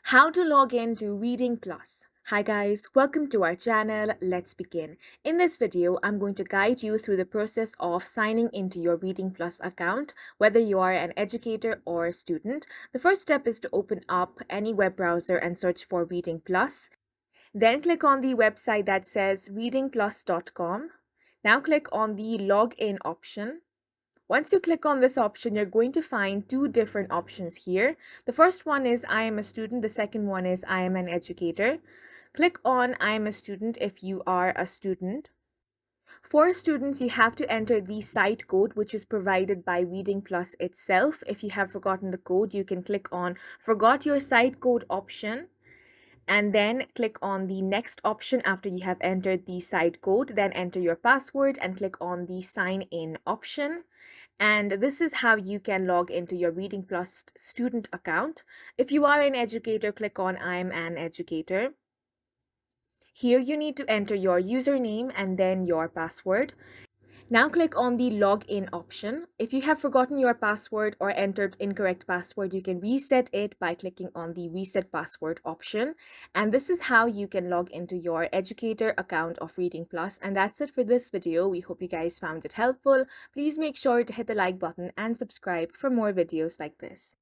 How to log in to Reading Plus. Hi guys, welcome to our channel. Let's begin. In this video, I'm going to guide you through the process of signing into your Reading Plus account, whether you are an educator or a student. The first step is to open up any web browser and search for Reading Plus. Then click on the website that says readingplus.com. Now click on the login option. Once you click on this option, you're going to find two different options here. The first one is I am a student. The second one is I am an educator. Click on I am a student if you are a student. For students, you have to enter the site code, which is provided by Reading Plus itself. If you have forgotten the code, you can click on Forgot Your Site Code option and then click on the next option after you have entered the site code. Then enter your password and click on the sign in option. And this is how you can log into your Reading Plus student account. If you are an educator, click on I'm an educator. Here you need to enter your username and then your password. Now click on the login option. If you have forgotten your password or entered incorrect password, you can reset it by clicking on the reset password option. And this is how you can log into your educator account of Reading Plus. And that's it for this video. We hope you guys found it helpful. Please make sure to hit the like button and subscribe for more videos like this.